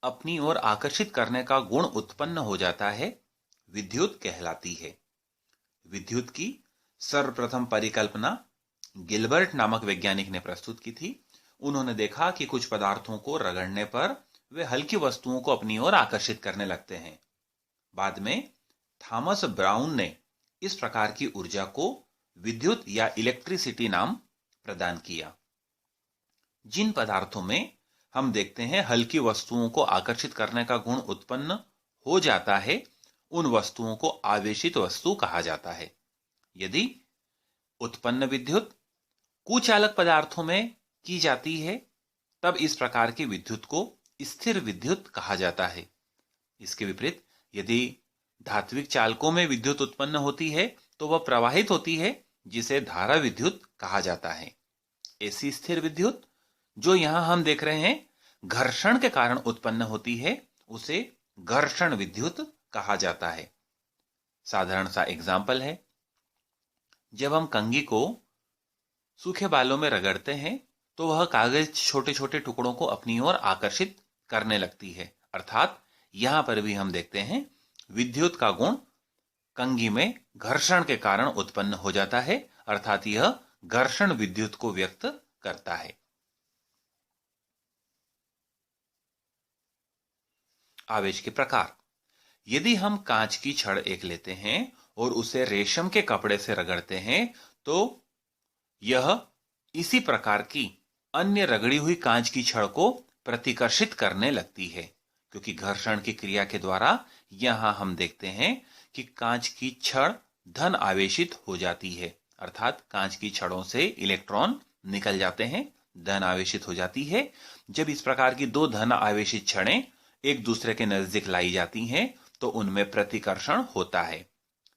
अपनी ओर आकर्षित करने का गुण उत्पन्न हो जाता है, विद्युत कहलाती है। विद्युत की सर्वप्रथम परिकल्पना गिलबर्ट नामक वैज्ञानिक ने प्रस्तुत की थी। उन्होंने देखा कि कुछ पदार्थों को रगड़ने पर वे हल्की वस्तुओं को अपनी ओर आकर्षित करने लगते हैं। बाद में थॉमस ब्राउन ने इस प्रकार की ऊर्जा को विद्युत या इलेक्ट्रिसिटी नाम प्रदान किया। जिन पदार्थों में हम देखते हैं हल्की वस्तुओं को आकर्षित करने का गुण उत्पन्न हो जाता है, उन वस्तुओं को आवेशित वस्तु कहा जाता है। यदि उत्पन्न विद्युत कुचालक पदार्थों में की जाती है, तब इस प्रकार की विद्युत को स्थिर विद्युत कहा जाता है। इसके विपरीत यदि धात्विक चालकों में विद्युत उत्पन्न होती है तो वह प्रवाहित होती है, जिसे धारा विद्युत कहा जाता है। ऐसी स्थिर विद्युत जो यहां हम देख रहे हैं घर्षण के कारण उत्पन्न होती है, उसे घर्षण विद्युत कहा जाता है। साधारण सा एग्जाम्पल है, जब हम कंघी को सूखे बालों में रगड़ते हैं तो वह कागज छोटे छोटे टुकड़ों को अपनी ओर आकर्षित करने लगती है। अर्थात यहां पर भी हम देखते हैं विद्युत का गुण कंघी में घर्षण के कारण उत्पन्न हो जाता है, अर्थात यह घर्षण विद्युत को व्यक्त करता है। आवेश के प्रकार। यदि हम कांच की छड़ एक लेते हैं और उसे रेशम के कपड़े से रगड़ते हैं तो यह इसी प्रकार की अन्य रगड़ी हुई कांच की छड़ को प्रतिकर्षित करने लगती है, क्योंकि घर्षण की क्रिया के द्वारा यहां हम देखते हैं कि कांच की छड़ धन आवेशित हो जाती है। अर्थात कांच की छड़ों से इलेक्ट्रॉन निकल जाते हैं, धन आवेशित हो जाती है। जब इस प्रकार की दो धन आवेशित छड़ें एक दूसरे के नजदीक लाई जाती हैं तो उनमें प्रतिकर्षण होता है।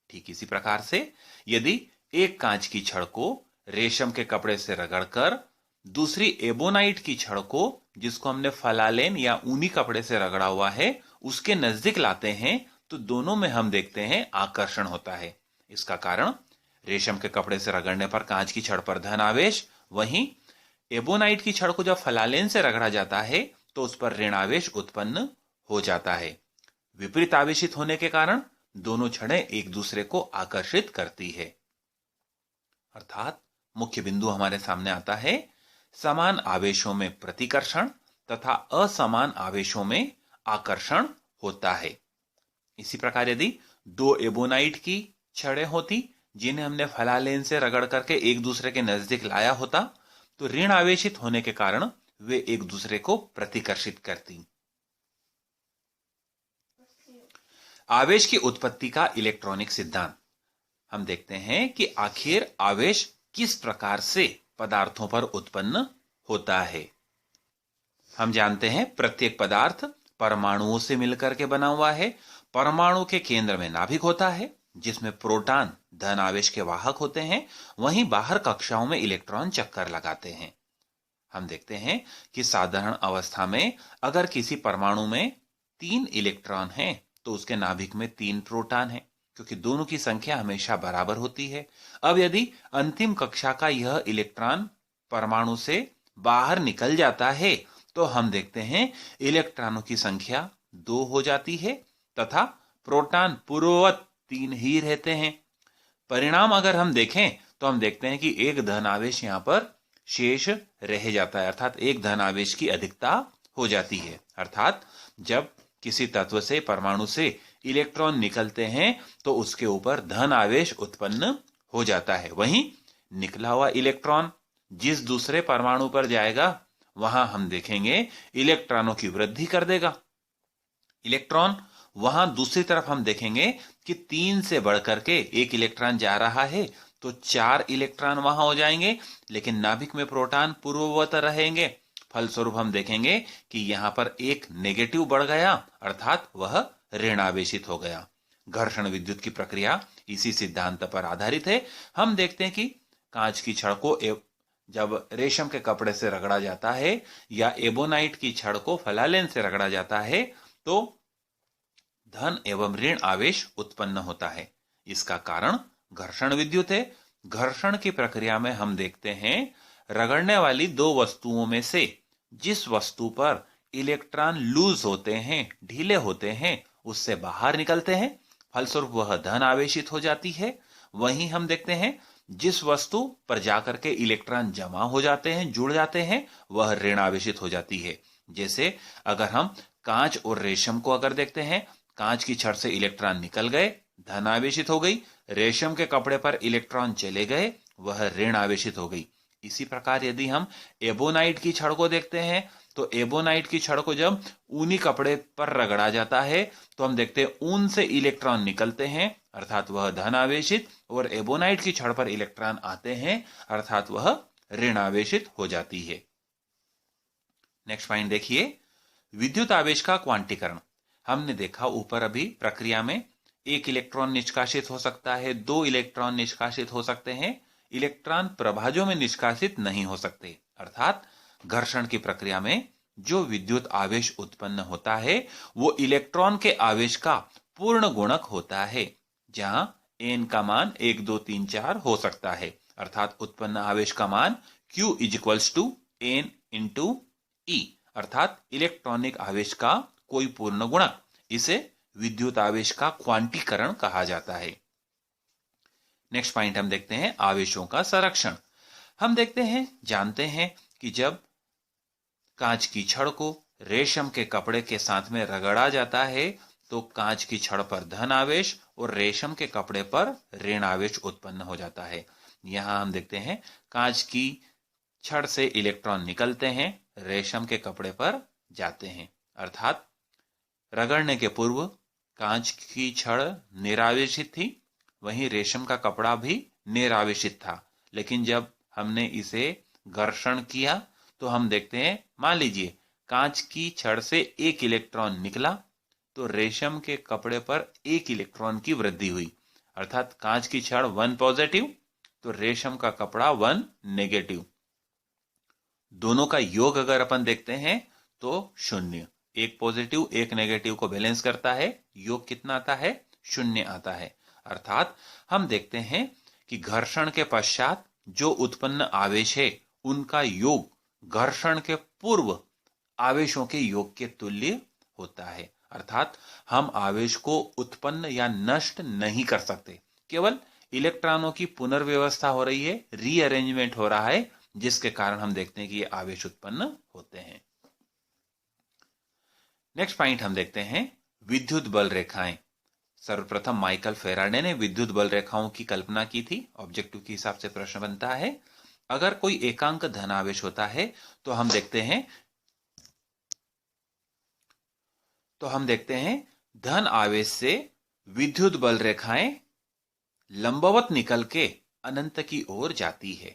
ठीक इसी प्रकार से यदि एक कांच की छड़ को रेशम के कपड़े से रगड़कर दूसरी एबोनाइट की छड़ को, जिसको हमने फलालेन या ऊनी कपड़े से रगड़ा हुआ है, उसके नजदीक लाते हैं तो दोनों में हम देखते हैं आकर्षण होता है। इसका कारण रेशम के कपड़े से रगड़ने पर कांच की छड़ पर धन आवेश, वहीं एबोनाइट की छड़ को जब फलालेन से रगड़ा जाता है तो उस पर ऋण आवेश उत्पन्न हो जाता है। विपरीत आवेशित होने के कारण दोनों छड़ें एक दूसरे को आकर्षित करती है। अर्थात मुख्य बिंदु हमारे सामने आता है, समान आवेशों में प्रतिकर्षण तथा असमान आवेशों में आकर्षण होता है। इसी प्रकार यदि दो एबोनाइट की छड़ें होती जिन्हें हमने फलालेन से रगड़ करके एक दूसरे के नजदीक लाया होता तो ऋण आवेशित होने के कारण वे एक दूसरे को प्रतिकर्षित करती। आवेश की उत्पत्ति का इलेक्ट्रॉनिक सिद्धांत। हम देखते हैं कि आखिर आवेश किस प्रकार से पदार्थों पर उत्पन्न होता है। हम जानते हैं प्रत्येक पदार्थ परमाणुओं से मिलकर के बना हुआ है। परमाणु के केंद्र में नाभिक होता है जिसमें प्रोटॉन धन आवेश के वाहक होते हैं, वहीं बाहर कक्षाओं में इलेक्ट्रॉन चक्कर लगाते हैं। हम देखते हैं कि साधारण अवस्था में अगर किसी परमाणु में 3 इलेक्ट्रॉन हैं तो उसके नाभिक में 3 प्रोटॉन हैं, क्योंकि दोनों की संख्या हमेशा बराबर होती है। अब यदि अंतिम कक्षा का यह इलेक्ट्रॉन परमाणु से बाहर निकल जाता है तो हम देखते हैं इलेक्ट्रॉनों की संख्या 2 हो जाती है तथा प्रोटॉन पूर्ववत 3 ही रहते हैं। परिणाम अगर हम देखें तो हम देखते हैं कि एक धन आवेश यहां पर शेष रह जाता है, अर्थात एक धन आवेश की अधिकता हो जाती है। अर्थात जब किसी तत्व से परमाणु से इलेक्ट्रॉन निकलते हैं तो उसके ऊपर धन आवेश उत्पन्न हो जाता है। वहीं निकला हुआ इलेक्ट्रॉन जिस दूसरे परमाणु पर जाएगा वहां हम देखेंगे इलेक्ट्रॉनों की वृद्धि कर देगा। इलेक्ट्रॉन वहां दूसरी तरफ हम देखेंगे कि 3 से बढ़कर के एक इलेक्ट्रॉन जा रहा है तो 4 इलेक्ट्रॉन वहां हो जाएंगे, लेकिन नाभिक में प्रोटॉन पूर्ववत रहेंगे। फलस्वरूप हम देखेंगे कि यहां पर एक नेगेटिव बढ़ गया, अर्थात वह ऋण आवेशित हो गया। घर्षण विद्युत की प्रक्रिया इसी सिद्धांत पर आधारित है। हम देखते हैं कि कांच की छड़ को जब रेशम के कपड़े से रगड़ा जाता है या एबोनाइट की छड़ को फलालेन से रगड़ा जाता है तो धन एवं ऋण आवेश उत्पन्न होता है। इसका कारण घर्षण विद्युत है। घर्षण की प्रक्रिया में हम देखते हैं रगड़ने वाली 2 वस्तुओं में से जिस वस्तु पर इलेक्ट्रॉन लूज होते हैं, ढीले होते हैं, उससे बाहर निकलते हैं, फलस्वरूप वह धन आवेशित हो जाती है। वहीं हम देखते हैं जिस वस्तु पर जाकर के इलेक्ट्रॉन जमा हो जाते हैं, जुड़ जाते हैं, वह ऋण आवेशित हो जाती है। जैसे अगर हम कांच और रेशम को अगर देखते हैं, कांच की छड़ से इलेक्ट्रॉन निकल गए, धन आवेशित हो गई, रेशम के कपड़े पर इलेक्ट्रॉन चले गए, वह ऋण आवेशित हो गई। इसी प्रकार यदि हम एबोनाइट की छड़ को देखते हैं, तो एबोनाइट की छड़ को जब ऊनी कपड़े पर रगड़ा जाता है तो हम देखते हैं ऊन से इलेक्ट्रॉन निकलते हैं, अर्थात वह धन आवेशित, और एबोनाइट की छड़ पर इलेक्ट्रॉन आते हैं, अर्थात वह ऋण आवेशित हो जाती है। नेक्स्ट पॉइंट देखिए, विद्युत आवेश का क्वांटीकरण। हमने देखा ऊपर अभी प्रक्रिया में एक इलेक्ट्रॉन निष्कासित हो सकता है, 2 इलेक्ट्रॉन निष्कासित हो सकते हैं, इलेक्ट्रॉन प्रभाजों में निष्कासित नहीं हो सकते। अर्थात घर्षण की प्रक्रिया में जो विद्युत आवेश उत्पन्न होता है वो इलेक्ट्रॉन के आवेश का पूर्ण गुणक होता है, जहां n का मान 1 2 3 4 हो सकता है। अर्थात उत्पन्न आवेश का मान Q = n × E, अर्थात इलेक्ट्रॉनिक आवेश का कोई पूर्ण गुणक। इसे विद्युत आवेश का क्वांटीकरण कहा जाता है। नेक्स्ट पॉइंट हम देखते हैं आवेशों का संरक्षण। हम देखते हैं, जानते हैं कि जब कांच की छड़ को रेशम के कपड़े के साथ में रगड़ा जाता है तो कांच की छड़ पर धन आवेश और रेशम के कपड़े पर ऋण आवेश उत्पन्न हो जाता है। यहां हम देखते हैं कांच की छड़ से इलेक्ट्रॉन निकलते हैं, रेशम के कपड़े पर जाते हैं, अर्थात रगड़ने के पूर्व कांच की छड़ निरावेशित थी, वहीं रेशम का कपड़ा भी निरावेशित था। लेकिन जब हमने इसे घर्षण किया तो हम देखते हैं, मान लीजिए कांच की छड़ से 1 इलेक्ट्रॉन निकला तो रेशम के कपड़े पर 1 इलेक्ट्रॉन की वृद्धि हुई, अर्थात कांच की छड़ 1 पॉजिटिव तो रेशम का कपड़ा 1 नेगेटिव। दोनों का योग अगर अपन देखते हैं तो 0, 1 पॉजिटिव 1 नेगेटिव को बैलेंस करता है, योग कितना आता है? 0 आता है। अर्थात हम देखते हैं कि घर्षण के पश्चात जो उत्पन्न आवेश है उनका योग घर्षण के पूर्व आवेशों के योग के तुल्य होता है। अर्थात हम आवेश को उत्पन्न या नष्ट नहीं कर सकते, केवल इलेक्ट्रॉनों की पुनर्व्यवस्था हो रही है, रीअरेंजमेंट हो रहा है, जिसके कारण हम देखते हैं कि ये आवेश उत्पन्न होते हैं। नेक्स्ट पॉइंट हम देखते हैं विद्युत बल रेखाएं। सर्वप्रथम माइकल फेराडे ने विद्युत बल रेखाओं की कल्पना की थी। ऑब्जेक्टिव के हिसाब से प्रश्न बनता है, अगर कोई एकांक धन आवेश होता है तो हम देखते हैं धन आवेश से विद्युत बल रेखाएं लंबवत निकल के अनंत की ओर जाती है।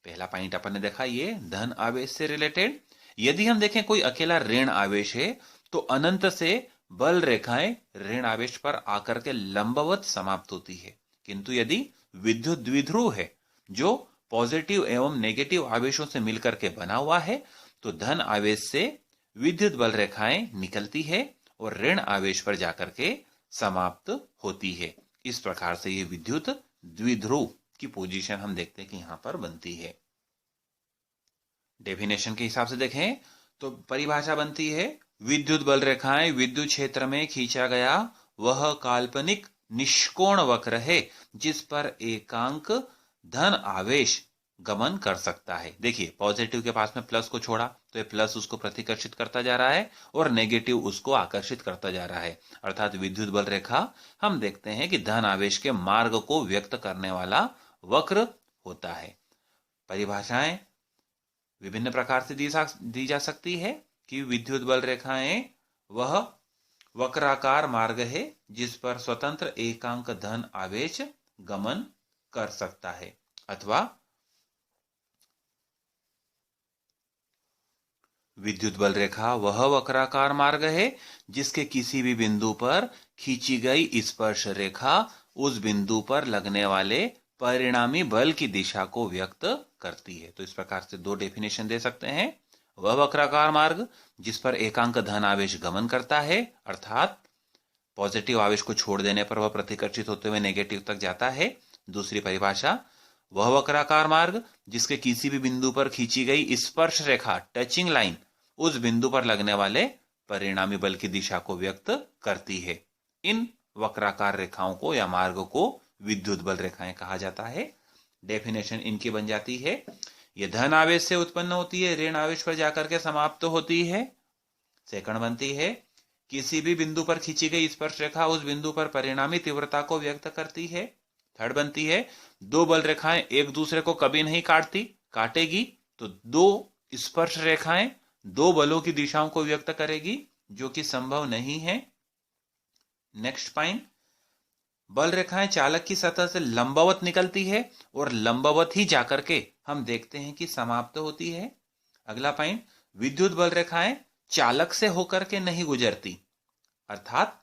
पहला पॉइंट अपन ने देखा ये धन आवेश से रिलेटेड। यदि हम देखें कोई अकेला ऋण आवेश है तो अनंत से बल रेखाएं ऋण आवेश पर आकर के लंबवत समाप्त होती है, किंतु यदि विद्युत द्विध्रुव है जो पॉजिटिव एवं नेगेटिव आवेशों से मिलकर के बना हुआ है तो धन आवेश से विद्युत बल रेखाएं निकलती है और ऋण आवेश पर जाकर के समाप्त होती है। इस प्रकार से ये विद्युत द्विध्रुव की पोजीशन हम देखते हैं कि यहां पर बनती है। डेफिनेशन के हिसाब से देखें तो परिभाषा बनती है, विद्युत बल रेखाएं विद्युत क्षेत्र में खींचा गया वह काल्पनिक निष्कोण वक्र है जिस पर एकांक धन आवेश गमन कर सकता है। देखिए पॉजिटिव के पास में प्लस को छोड़ा तो ये प्लस उसको प्रतिकर्षित करता जा रहा है और नेगेटिव उसको आकर्षित करता जा रहा है, अर्थात विद्युत बल रेखा हम देखते हैं कि धन आवेश के मार्ग को व्यक्त करने वाला वक्र होता है। परिभाषाएं विभिन्न प्रकार से दी जा सकती है कि विद्युत बल रेखाएं वह वक्राकार मार्ग है जिस पर स्वतंत्र एकांक धन आवेश गमन कर सकता है, अथवा विद्युत बल रेखा वह वक्राकार मार्ग है जिसके किसी भी बिंदु पर खींची गई स्पर्श रेखा उस बिंदु पर लगने वाले परिणामी बल की दिशा को व्यक्त करती है। तो इस प्रकार से 2 डेफिनेशन दे सकते हैं, वह वक्राकार मार्ग जिस पर एकांक धन आवेश गमन करता है, अर्थात पॉजिटिव आवेश को छोड़ देने पर वह प्रतिकर्षित होते हुए नेगेटिव तक जाता है। दूसरी परिभाषा, वह वक्राकार मार्ग जिसके किसी भी बिंदु पर खींची गई स्पर्श रेखा टचिंग लाइन उस बिंदु पर लगने वाले परिणामी बल की दिशा को व्यक्त करती है। इन वक्राकार रेखाओं को या मार्ग को विद्युत बल रेखाएं कहा जाता है। डेफिनेशन इनकी बन जाती है, ये धन आवेश से उत्पन्न होती है, ऋण आवेश पर जाकर के समाप्त होती है। सेकंड बनती है, किसी भी बिंदु पर खींची गई स्पर्श रेखा उस बिंदु पर परिणामी तीव्रता को व्यक्त करती है। थर्ड बनती है, दो बल रेखाएं एक दूसरे को कभी नहीं काटेगी तो दो स्पर्श रेखाएं दो बलों की दिशाओं को व्यक्त करेगी, जो कि संभव नहीं है। नेक्स्ट पॉइंट, बल रेखाएं चालक की सतह से लंबवत निकलती है और लंबवत ही जाकर के हम देखते हैं कि समाप्त होती है। अगला पॉइंट, विद्युत बल रेखाएं चालक से होकर के नहीं गुजरती, अर्थात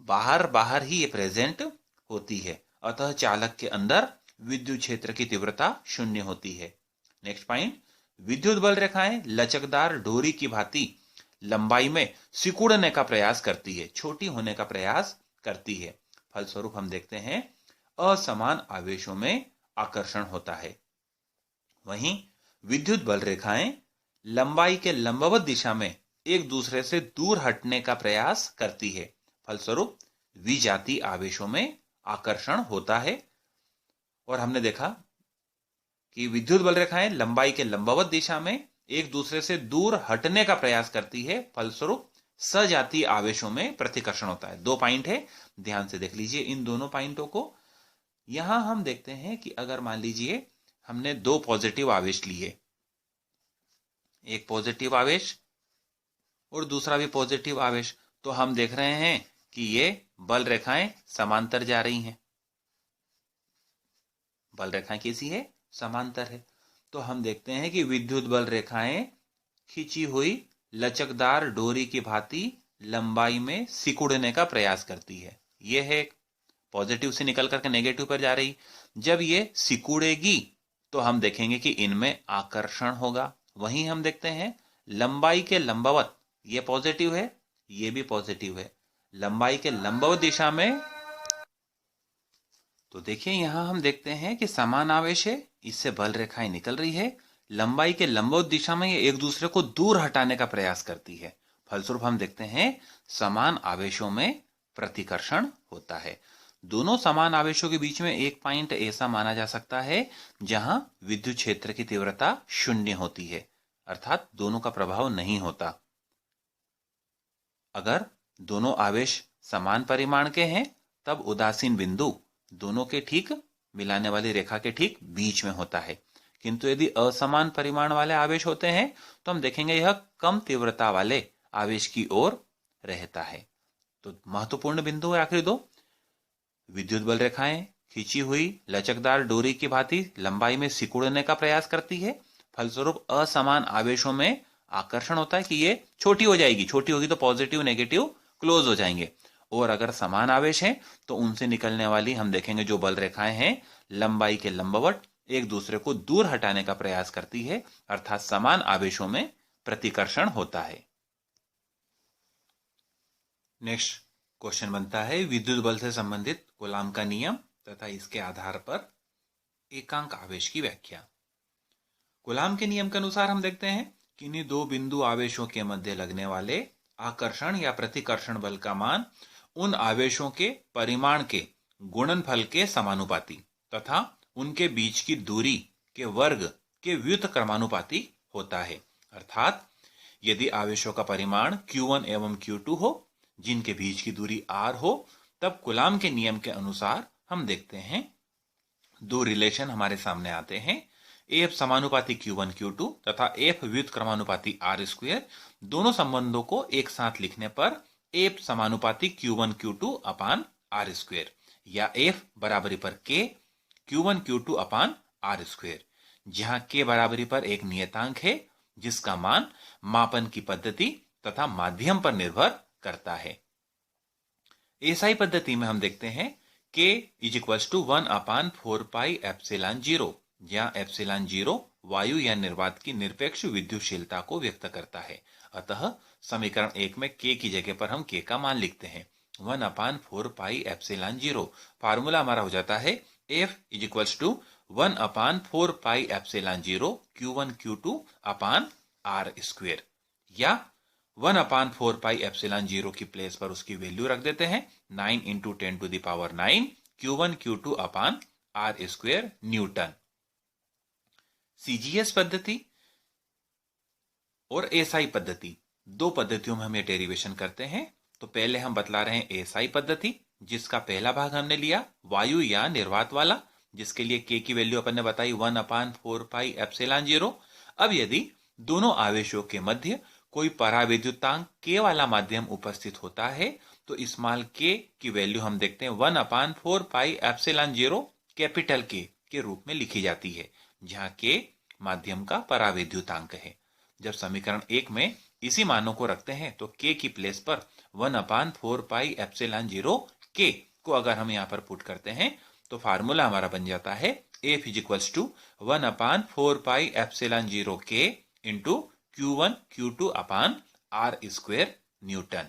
बाहर बाहर ही ये प्रेजेंट होती है, अतः चालक के अंदर विद्युत क्षेत्र की तीव्रता शून्य होती है। नेक्स्ट पॉइंट, विद्युत बल रेखाएं लचकदार डोरी की भांति लंबाई में सिकुड़ने का प्रयास करती है, छोटी होने का प्रयास करती है। फलस्वरूप हम देखते हैं असमान आवेशों में आकर्षण होता है। वहीं विद्युत बल रेखाएं लंबाई के लंबवत दिशा में एक दूसरे से दूर हटने का प्रयास करती है, फलस्वरूप विजातीय आवेशों में आकर्षण होता है। और हमने देखा कि विद्युत बल रेखाएं लंबाई के लंबवत दिशा में एक दूसरे से दूर हटने का प्रयास करती है, फलस्वरूप सजातीय आवेशों में प्रतिकर्षण होता है। दो पॉइंट है, ध्यान से देख लीजिए इन दोनों पॉइंटों को। यहां हम देखते हैं कि अगर मान लीजिए हमने दो पॉजिटिव आवेश लिए, एक पॉजिटिव आवेश और दूसरा भी पॉजिटिव आवेश, तो हम देख रहे हैं कि ये बल रेखाएं समांतर जा रही हैं। बल रेखाएं कैसी है? समांतर है। तो हम देखते हैं कि विद्युत बल रेखाएं खींची हुई लचकदार डोरी की भांति लंबाई में सिकुड़ने का प्रयास करती है। यह है पॉजिटिव से निकल करके नेगेटिव पर जा रही। जब ये सिकुड़ेगी तो हम देखेंगे कि इनमें आकर्षण होगा। वहीं हम देखते हैं लंबाई के लंबवत, ये पॉजिटिव है, ये भी पॉजिटिव है, लंबाई के लंबवत दिशा में। तो देखिए यहां हम देखते हैं कि समान आवेश है, इससे बल रेखाएं निकल रही है, लंबाई के लंबवत दिशा में ये एक दूसरे को दूर हटाने का प्रयास करती है। फलस्वरूप हम देखते हैं समान आवेशों में प्रतिकर्षण होता है। दोनों समान आवेशों के बीच में एक पॉइंट ऐसा माना जा सकता है जहां विद्युत क्षेत्र की तीव्रता शून्य होती है, अर्थात दोनों का प्रभाव नहीं होता। अगर दोनों आवेश समान परिमाण के हैं तब उदासीन बिंदु दोनों के ठीक मिलाने वाली रेखा के ठीक बीच में होता है, किंतु यदि असमान परिमाण वाले आवेश होते हैं तो हम देखेंगे यह कम तीव्रता वाले आवेश की ओर रहता है। तो महत्वपूर्ण बिंदु है आखिरी दो, विद्युत बल रेखाएं खींची हुई लचकदार डोरी की भांति लंबाई में सिकुड़ने का प्रयास करती है, फलस्वरूप असमान आवेशों में आकर्षण होता है कि ये छोटी हो जाएगी, छोटी होगी तो पॉजिटिव नेगेटिव क्लोज हो जाएंगे। और अगर समान आवेश है तो उनसे निकलने वाली हम देखेंगे जो बल रेखाएं हैं लंबाई के लंबवत एक दूसरे को दूर हटाने का प्रयास करती है, अर्थात समान आवेशों में प्रतिकर्षण होता है। नेक्स्ट क्वेश्चन बनता है विद्युत बल से संबंधित कूलाम का नियम तथा इसके आधार पर एकांक आवेश की व्याख्या। कूलाम के नियम के अनुसार हम देखते हैं कि इन्हीं दो बिंदु आवेशों के मध्य लगने वाले आकर्षण या प्रतिकर्षण बल का मान उन आवेशों के परिमाण के गुणनफल के समानुपाती तथा उनके बीच की दूरी के वर्ग के व्युत क्रमानुपाती होता है। अर्थात यदि आवेशों का परिमाण Q1 एवं Q2 हो, जिनके बीच की दूरी r हो, तब कूलाम के नियम के अनुसार हम देखते हैं दो रिलेशन हमारे सामने आते हैं, F समानुपाती Q1 Q2 तथा F व्युत क्रमानुपाती r²। दोनों संबंधों को एक साथ लिखने पर F समानुपाती Q1 Q2 अपान r², या F बराबरी पर K Q1 Q2 अपान r², जहां K बराबरी पर एक नियतांक है जिसका मान मापन की पद्धति तथा माध्यम पर निर्भर करता है। एसआई पद्धति में हम देखते हैं K = 1 अपान 4 पाई एप्सिलॉन 0, जहां एप्सिलॉन 0 वायु या निर्वात की निरपेक्ष विद्युतशीलता को व्यक्त करता है। अतः समीकरण 1 में K की जगह पर हम K का मान लिखते हैं 1 अपान 4 पाई एप्सिलॉन 0। फार्मूला हमारा हो जाता है F = 1 अपान 4 पाई एप्सिलॉन 0 Q1 Q2 अपान r²। या 1/4πε0 की प्लेस पर उसकी वैल्यू रख देते हैं 9 इंटू 10⁹ Q1 Q2 अपान R स्क्वायर न्यूटन। सीजीएस पद्धति और एसआई पद्धति, दो पद्धतियों में हम ये डेरिवेशन करते हैं। तो पहले हम बतला रहे हैं एसआई पद्धति, जिसका पहला भाग हमने लिया वायु या निर्वात वाला, जिसके लिए के की वैल्यू अपन ने बताई 1/4πε0। अब यदि दोनों आवेशों के मध्य कोई पराविद्युतांक के वाला माध्यम उपस्थित होता है तो स्मॉल के की वैल्यू हम देखते हैं 1/4πε0 कैपिटल के रूप में लिखी जाती है, जहां के माध्यम का पराविद्युतांक है। जब समीकरण 1 में इसी मानों को रखते हैं तो के की प्लेस पर 1/4πε0 के को अगर हम यहां पर पुट करते हैं तो फार्मूला हमारा बन जाता है F = 1/4πε0 के इंटू Q1 Q2 अपान R स्क्वायर न्यूटन।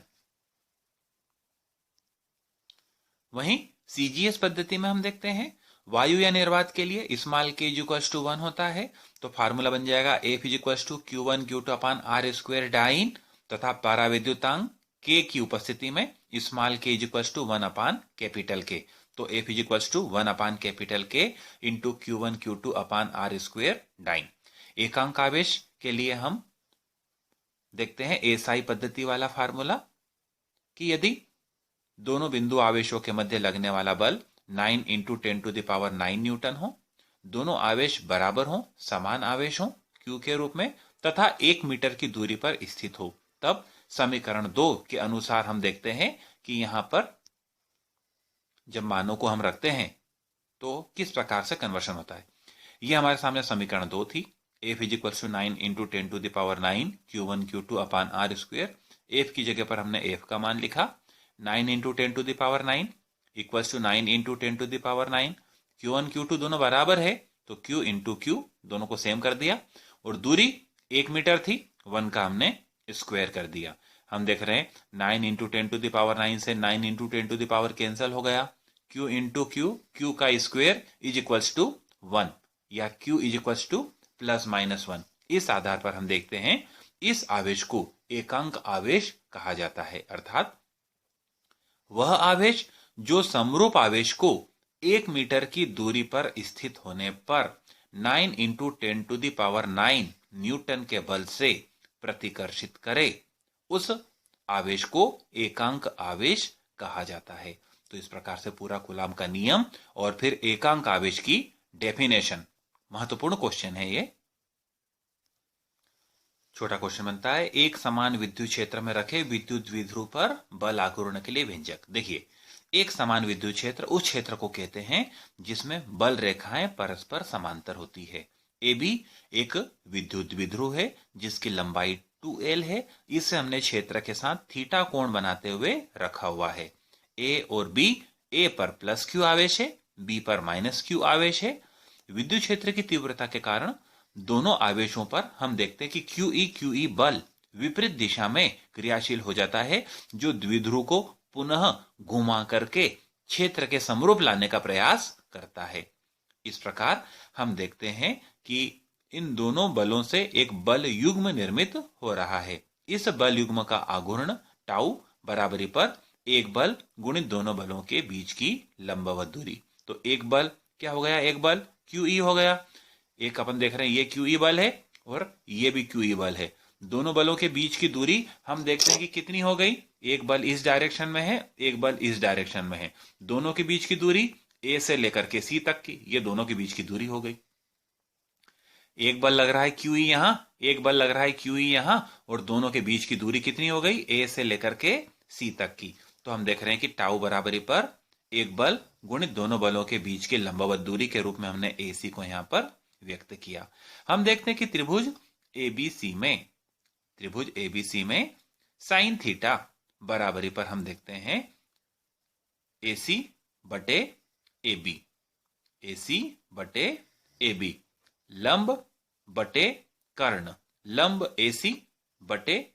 वहीं सीजीएस पद्धति में हम देखते हैं वायु या निर्वात के लिए स्मॉल के = 1 होता है, तो फार्मूला बन जाएगा F = Q1 Q2 अपान R स्क्वायर डाइन, तथा पराविद्युतांक के की उपस्थिति में स्मॉल के = 1 अपान कैपिटल के, तो F = 1 अपान कैपिटल के इंटू Q1 Q2 अपान R स्क्वायर डाइन। एकांक आवेश के लिए हम देखते हैं एसआई पद्धति वाला फार्मूला कि यदि दोनों बिंदु आवेशों के मध्य लगने वाला बल 9 इंटू 10⁹ न्यूटन हो, दोनों आवेश बराबर हो, समान आवेश हो Q के रूप में, तथा 1 मीटर की दूरी पर स्थित हो, तब समीकरण 2 के अनुसार हम देखते हैं कि यहां पर जब मानों को हम रखते हैं तो किस प्रकार से कन्वर्शन होता है। यह हमारे सामने समीकरण 2 थी। F = 9 इंटू 10⁹ Q1 Q2 अपान R स्क्वायर। F की जगह पर हमने F का मान लिखा 9 into 10⁹ equals to 9 into 10⁹। Q1 Q2 दोनों बराबर है तो Q इंटू Q दोनों को सेम कर दिया, और दूरी 1 मीटर थी, 1 का हमने स्क्वायर कर दिया। हम देख रहे हैं 9 इंटू 10⁹ से 9 इंटू 10 कैंसिल हो गया, Q इंटू Q का स्क्वायर इज इक्वल्स टू 1, या Q इज इक्वल्स टू ±1। इस आधार पर हम देखते हैं इस आवेश को एकांक आवेश कहा जाता है, अर्थात वह आवेश जो समरूप आवेश को 1 मीटर की दूरी पर स्थित होने पर 9 इंटू 10⁹ न्यूटन के बल से प्रतिकर्षित करे, उस आवेश को एकांक आवेश कहा जाता है। तो इस प्रकार से पूरा कूलाम का नियम और फिर एकांक आवेश की डेफिनेशन, महत्वपूर्ण क्वेश्चन है ये। छोटा क्वेश्चन बनता है, एक समान विद्युत क्षेत्र में रखे विद्युत द्विध्रुव पर बल आघूर्ण के लिए व्यंजक। देखिए, एक समान विद्युत क्षेत्र उस क्षेत्र को कहते हैं जिसमें बल रेखाएं परस्पर समांतर होती है। ए बी एक विद्युत द्विध्रुव है जिसकी लंबाई 2l है। इसे हमने क्षेत्र के साथ थीटा कोण बनाते हुए रखा हुआ है। ए और बी, ए पर प्लस q आवेश है, बी पर माइनस q आवेश है। विद्युत क्षेत्र की तीव्रता के कारण दोनों आवेशों पर हम देखते हैं कि QE बल विपरीत दिशा में क्रियाशील हो जाता है, जो द्विध्रुव को पुनः घुमा करके क्षेत्र के समरूप लाने का प्रयास करता है। इस प्रकार हम देखते हैं कि इन दोनों बलों से एक बल युग्म निर्मित हो रहा है। इस बल युग्म का आघूर्ण टाउ बराबरी पर एक बल गुणित दोनों बलों के बीच की लंबवत दूरी। तो एक बल क्या हो गया, एक बल QE हो गया। एक अपन देख रहे हैं ये QE बल है और ये भी QE बल है। दोनों बलों के बीच की दूरी हम देखते हैं कि कितनी हो गई, एक बल इस डायरेक्शन में है, एक बल इस डायरेक्शन में है। दोनों के बीच की दूरी A से लेकर के C तक की, ये दोनों के बीच की दूरी हो गई। एक बल लग रहा है QE यहां, एक बल लग रहा है QE यहां, और दोनों के बीच की दूरी कितनी हो गई, A से लेकर के C तक की। तो हम देख रहे हैं कि टाउ बराबरी पर एक बल गुणित दोनों बलों के बीच की लंबवत दूरी के रूप में हमने AC को यहां पर व्यक्त किया। हम देखते हैं कि त्रिभुज ABC में साइन थीटा बराबरी पर हम देखते हैं AC बटे AB, लंब बटे कर्ण, लंब AC बटे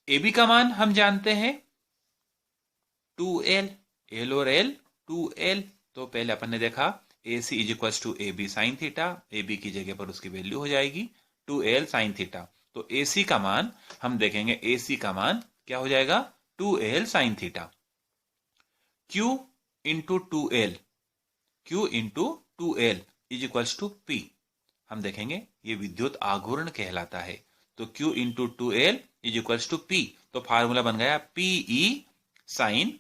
AB का मान हम जानते हैं 2l, L और L 2l। तो पहले अपन ने देखा AC = AB sine theta, AB की जगह पर उसकी वैल्यू हो जाएगी 2l sin थीटा। तो AC का मान हम देखेंगे, AC का मान क्या हो जाएगा 2l sin theta. Q into 2l, Q into 2l is equals to P। हम देखेंगे ये विद्युत आघूर्ण कहलाता है। तो Q into 2l is equals to P। तो फार्मूला बन गया PE sin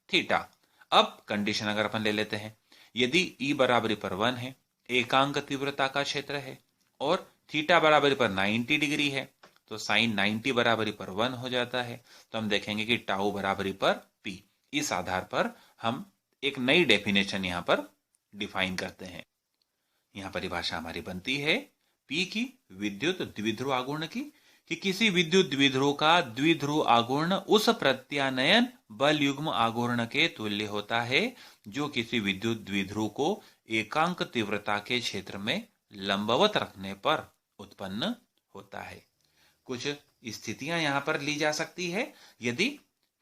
थीटा। अब कंडीशन अगर अपन ले लेते हैं, यदि E बराबरी पर 1 है, एकांक तीव्रता का क्षेत्र है, और थीटा बराबरी पर 90 डिग्री है, तो साइन 90 बराबरी पर 1 हो जाता है। तो हम देखेंगे कि टाउ बराबरी पर P। इस आधार पर हम एक नई डेफिनेशन यहां पर डिफाइन करते हैं। यहां परिभाषा हमारी बनती है P की विद्युत द्विध्रुव आघूर्ण की, कि किसी विद्युत द्विध्रुव का द्विध्रुव आघूर्ण उस प्रत्यानयन बल युग्म आघूर्ण के तुल्य होता है जो किसी विद्युत द्विध्रुव को एकांक तीव्रता के क्षेत्र में लंबवत रखने पर उत्पन्न होता है। कुछ स्थितियां यहां पर ली जा सकती है। यदि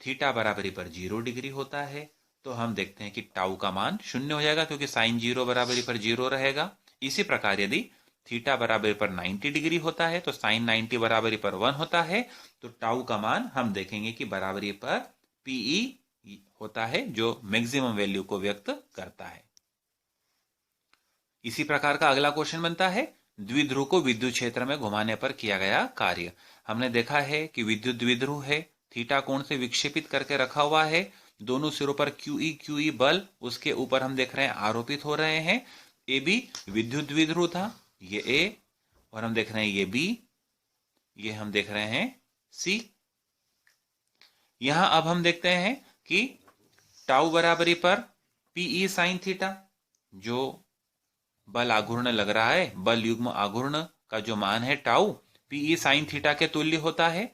थीटा बराबरी पर 0 डिग्री होता है तो हम देखते हैं कि टाउ का मान 0 हो जाएगा, क्योंकि साइन 0 बराबरी पर 0 रहेगा। इसी प्रकार यदि थीटा बराबरी पर 90 डिग्री होता है तो साइन 90 बराबरी पर 1 होता है, तो टाउ का मान हम देखेंगे कि बराबरी पर PE होता है, जो मैक्सिमम वैल्यू को व्यक्त करता है। इसी प्रकार का अगला क्वेश्चन बनता है, द्विध्रुव को विद्युत क्षेत्र में घुमाने पर किया गया कार्य। हमने देखा है कि विद्युत द्विध्रुव है, थीटा कोण से विक्षेपित करके रखा हुआ है, दोनों सिरों पर QE बल उसके ऊपर हम देख रहे हैं आरोपित हो रहे हैं। AB विद्युत द्विध्रुव था, ये A, और हम देख रहे हैं ये B, ये हम देख रहे हैं C। यहां अब हम देखते हैं कि टाउ बराबरी पर PE sin थीटा, जो बल आघूर्ण लग रहा है, बल युग्म आघूर्ण का जो मान है टाउ PE sin थीटा के तुल्य होता है।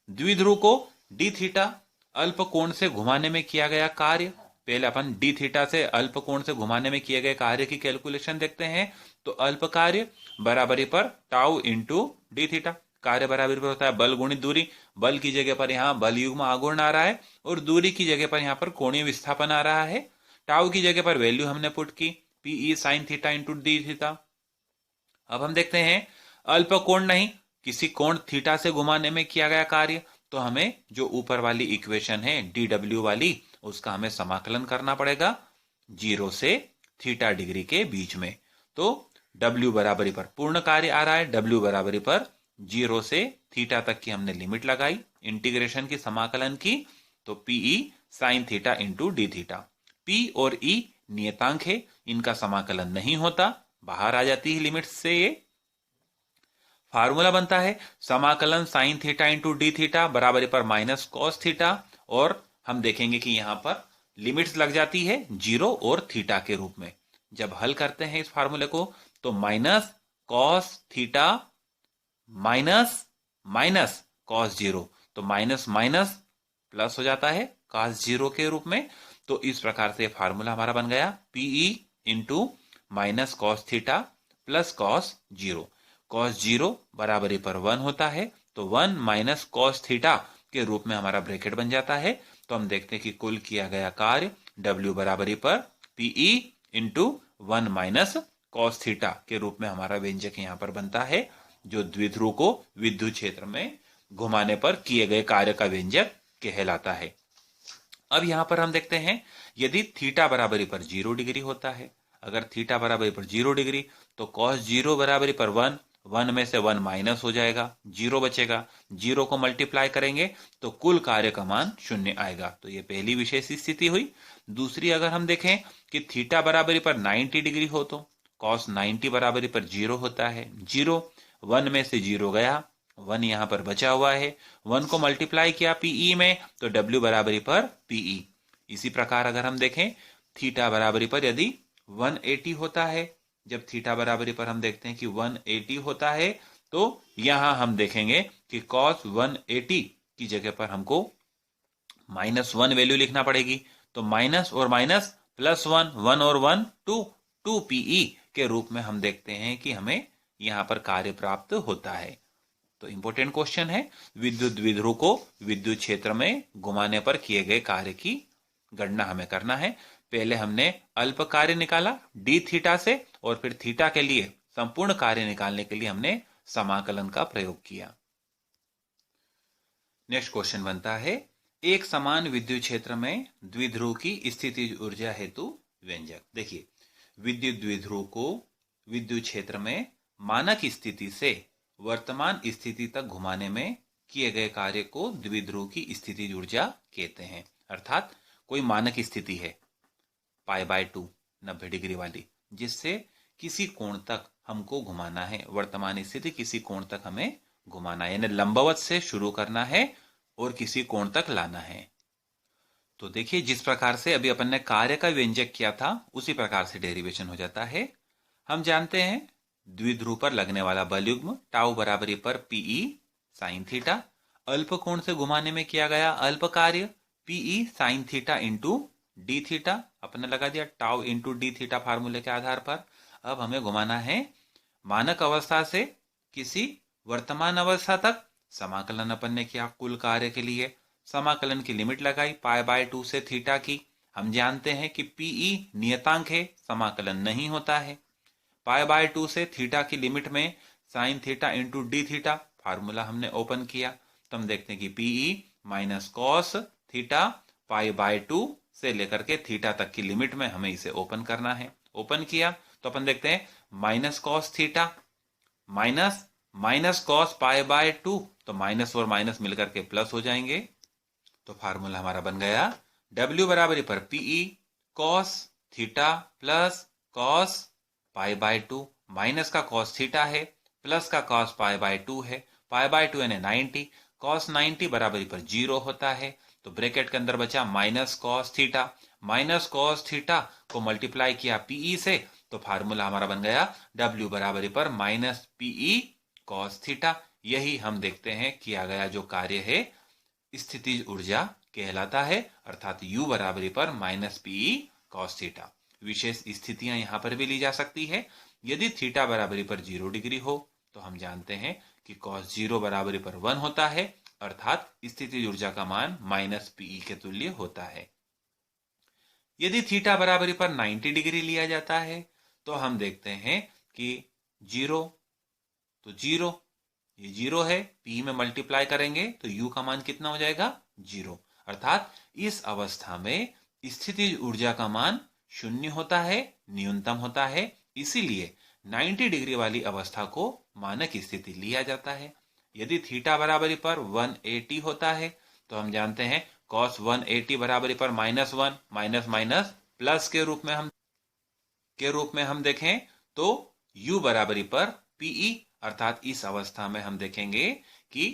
द्विध्रुव को d थीटा अल्प कोण से घुमाने में किया गया कार्य, पहले अपन d थीटा से अल्प कोण से घुमाने में किए गए कार्य की कैलकुलेशन देखते हैं। तो अल्प कार्य बराबरी पर टाउ इंटू डी थीटा, कार्य बराबरी पर होता है बल गुणित दूरी। बल की जगह पर यहाँ बल युग्म आघूर्ण आ रहा है, और दूरी की जगह पर यहाँ पर कोणीय विस्थापन आ रहा है। टाउ की जगह पर वैल्यू हमने पुट की PE sin theta into d theta. अब हम देखते हैं अल्प कोण नहीं, किसी कोण थीटा से घुमाने में किया गया कार्य, तो हमें जो ऊपर वाली इक्वेशन है DW वाली, उसका हमें समाकलन करना पड़ेगा 0 से थीटा डिग्री के बीच में। तो W बराबरी पर पूर्ण कार्य आ रहा है, W बराबरी पर 0 से थीटा तक की हमने लिमिट लगाई, इंटीग्रेशन की समाकलन की, तो PE sin theta into d theta. P और E नियतांक है, इनका समाकलन नहीं होता, बाहर आ जाती है लिमिट से। ये फार्मूला बनता है समाकलन sign theta into d theta बराबरी पर माइनस कॉस थीटा, और हम देखेंगे कि यहां पर लिमिट्स लग जाती है 0 और थीटा के रूप में। जब हल करते हैं इस फार्मूले को, तो minus cos theta minus minus cos 0, तो माइनस माइनस प्लस हो जाता है कॉस 0 के रूप में। तो इस प्रकार से फार्मूला हमारा बन गया PE into minus cos theta plus cos 0। Cos 0 बराबरी पर 1 होता है, तो 1 माइनस कॉस थीटा के रूप में हमारा ब्रैकेट बन जाता है। तो हम देखते हैं कि कुल किया गया कार्य W बराबरी पर PE into 1 minus cos theta के रूप में हमारा व्यंजक यहां पर बनता है, जो द्विध्रुव को विद्युत क्षेत्र में घुमाने पर किए गए कार्य का व्यंजक कहलाता है। अब यहां पर हम देखते हैं, यदि थीटा बराबरी पर 0 डिग्री होता है, अगर थीटा बराबरी पर 0 डिग्री, तो कॉस 0 बराबरी पर 1, 1 में से 1 माइनस हो जाएगा, 0 बचेगा, 0 को मल्टीप्लाई करेंगे तो कुल कार्य का मान 0 आएगा। तो ये पहली विशेष स्थिति हुई। दूसरी अगर हम देखें कि थीटा बराबरी पर 90 डिग्री हो, तो कॉस 90 बराबरी पर 0 होता है, 0, 1 में से 0 गया, 1 यहां पर बचा हुआ है, 1 को मल्टीप्लाई किया PE में, तो W बराबरी पर PE। इसी प्रकार अगर हम देखें थीटा बराबरी पर यदि 180 होता है, जब थीटा बराबरी पर हम देखते हैं कि 180 होता है, तो यहां हम देखेंगे कि cos 180 की जगह पर हमको -1 वैल्यू लिखना पड़ेगी। तो माइनस और माइनस प्लस 1, 1 और 1 2 PE के रूप में हम देखते हैं कि हमें यहां पर कार्य प्राप्त होता है। तो इंपॉर्टेंट क्वेश्चन है, विद्युत द्विध्रुव को विद्युत क्षेत्र में घुमाने पर किए गए कार्य की गणना हमें करना है। पहले हमने अल्प कार्य निकाला डी थीटा से, और फिर थीटा के लिए संपूर्ण कार्य निकालने के लिए हमने समाकलन का प्रयोग किया। नेक्स्ट क्वेश्चन बनता है, एक समान विद्युत क्षेत्र में द्विध्रुव की स्थितिज ऊर्जा हेतु व्यंजक। देखिए, विद्युत द्विध्रुव को विद्युत क्षेत्र में मानक स्थिति से वर्तमान स्थिति तक घुमाने में किए गए कार्य को द्विध्रुव की स्थितिज ऊर्जा कहते हैं। अर्थात कोई मानक स्थिति है π/2 90 डिग्री वाली, जिससे किसी कोण तक हमको घुमाना है, वर्तमान स्थिति किसी कोण तक हमें घुमाना है, यानी लंबवत से शुरू करना है और किसी कोण तक लाना है। तो देखिए, जिस प्रकार से अभी अपन ने कार्य का व्यंजक किया था उसी प्रकार से डेरिवेशन हो जाता है। हम जानते हैं द्विध्रुव पर लगने वाला बल युग्म टाउ बराबरी पर पीई साइन थीटा, अल्प कोण से घुमाने में किया गया अल्प कार्य PE sine theta into d theta, अपने लगा दिया टाउ इंटू डी थीटा फार्मूले के आधार पर। अब हमें घुमाना है मानक अवस्था से किसी वर्तमान अवस्था तक। समाकलन अपन ने किया कुल कार्य के लिए, समाकलन की लिमिट लगाई π/2 से थीटा की। हम जानते हैं कि पीई नियतांक है, समाकलन नहीं होता है। π/2 से थीटा की लिमिट में sign theta into d theta formula हमने ओपन किया, तो हम देखते हैं कि पीई माइनस कॉस थीटा π/2 से लेकर के थीटा तक की लिमिट में हमें इसे ओपन करना है। ओपन किया तो अपन देखते हैं minus cos theta minus cos π/2, तो माइनस और माइनस मिलकर के प्लस हो जाएंगे। तो फार्मूला हमारा बन गया W बराबरी पर PE cos theta plus cos π/2, minus का कॉस थीटा है प्लस का कॉस π/2 है, π/2 यानी 90, कॉस 90 बराबरी पर 0 होता है। तो ब्रैकेट के अंदर बचा माइनस कॉस थीटा को मल्टीप्लाई किया पीई से, तो फार्मूला हमारा बन गया W बराबरी पर माइनस पीई कॉस थीटा। यही हम देखते हैं किया गया जो कार्य है स्थितिज ऊर्जा कहलाता है, अर्थात U बराबरी पर माइनस पीई कॉस थीटा। विशेष स्थितियां यहां पर भी ली जा सकती है। यदि थीटा बराबरी पर 0 डिग्री हो तो हम जानते हैं कि कॉस 0 बराबरी पर 1 होता है, अर्थात स्थितिज ऊर्जा का मान माइनस पीई के तुल्य होता है। यदि थीटा बराबरी पर 90 डिग्री लिया जाता है तो हम देखते हैं कि 0, तो 0 ये 0 है, पी में मल्टीप्लाई करेंगे तो यू का मान कितना हो जाएगा 0, अर्थात इस अवस्था में स्थितिज ऊर्जा का मान 0 होता है, न्यूनतम होता है। इसीलिए 90 डिग्री वाली अवस्था को मानक स्थिति लिया जाता है। यदि थीटा बराबरी पर 180 होता है तो हम जानते हैं cos 180 बराबरी पर माइनस 1 माइनस माइनस प्लस के रूप में हम देखें तो u बराबरी पर पीई, अर्थात इस अवस्था में हम देखेंगे कि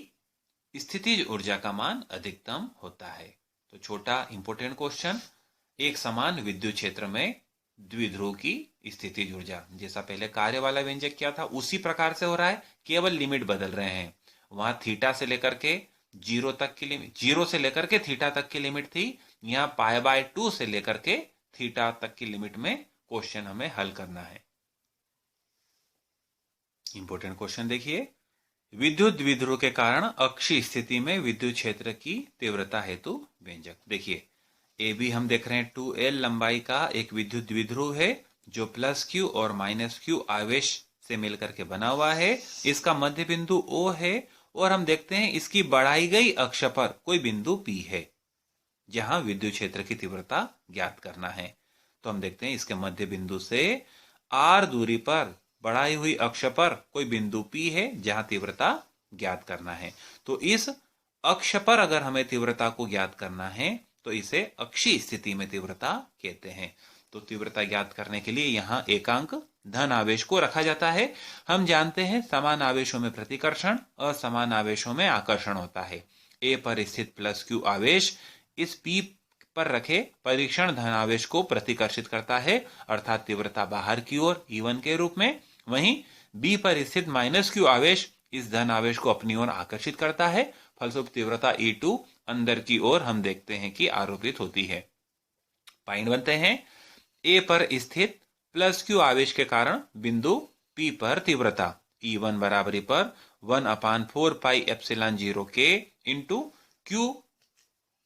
स्थितिज ऊर्जा का मान अधिकतम होता है। तो छोटा इंपोर्टेंट क्वेश्चन, एक समान विद्युत क्षेत्र में द्विध्रुव की स्थितिज ऊर्जा, जैसा पहले कार्य वाला व्यंजक किया था उसी प्रकार से हो रहा है, केवल लिमिट बदल रहे हैं। वहां थीटा से लेकर के 0 तक की लिमिट, 0 से लेकर के थीटा तक की लिमिट थी, यहाँ π/2 से लेकर के थीटा तक की लिमिट में क्वेश्चन हमें हल करना है। इंपोर्टेंट क्वेश्चन देखिए, विद्युत द्विध्रुव के कारण अक्षीय स्थिति में विद्युत क्षेत्र की तीव्रता हेतु व्यंजक। देखिए, ए बी हम देख रहे हैं 2L लंबाई का एक विद्युत द्विध्रुव है जो प्लस Q और माइनस Q आवेश से मिलकर के बना हुआ है। इसका मध्य बिंदु O है और हम देखते हैं इसकी बढ़ाई गई अक्ष पर कोई बिंदु P है जहां विद्युत क्षेत्र की तीव्रता ज्ञात करना है। तो हम देखते हैं इसके मध्य बिंदु से R दूरी पर बढ़ाई हुई अक्ष पर कोई बिंदु P है जहां तीव्रता ज्ञात करना है। तो इस अक्ष पर अगर हमें तीव्रता को ज्ञात करना है तो इसे अक्षीय स्थिति में तीव्रता कहते हैं। तो तीव्रता ज्ञात करने के लिए यहाँ एकांक धन आवेश को रखा जाता है। हम जानते हैं समान आवेशों में प्रतिकर्षण, असमान आवेशों में आकर्षण होता है। ए पर स्थित प्लस Q आवेश इस P पर रखे परीक्षण धन आवेश को प्रतिकर्षित करता है, अर्थात तीव्रता बाहर की ओर E1 के रूप में। वहीं B पर स्थित माइनस Q आवेश इस धन आवेश को अपनी ओर आकर्षित करता है, फलस्वरूप तीव्रता E2 अंदर की ओर हम देखते हैं कि आरोपित होती है। पॉइंट बनते हैं, ए पर स्थित प्लस Q आवेश के कारण बिंदु P पर तीव्रता E1 बराबरी पर 1/4 pi epsilon 0 K into Q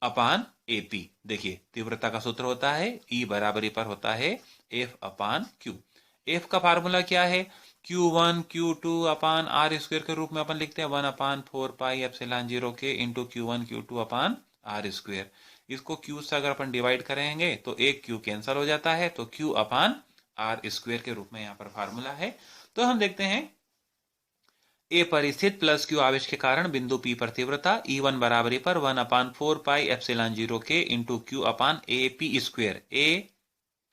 अपान AP। देखिए तीव्रता का सूत्र होता है E बराबरी पर होता है F/Q। एफ का फार्मूला क्या है, Q1 Q2 upon r square के रूप में अपन लिखते हैं 1/4πε0 के into Q1 Q2 upon r square. इसको Q से अगर अपन डिवाइड करेंगे तो एक Q कैंसिल हो जाता है, तो Q अपान आर स्क्वेयर के रूप में यहाँ पर फार्मूला है। तो हम देखते हैं ए पर स्थित प्लस क्यू आवेश के कारण बिंदु पी पर तीव्रता E1 बराबरी पर 1/4πε0 के into Q upon A P square, A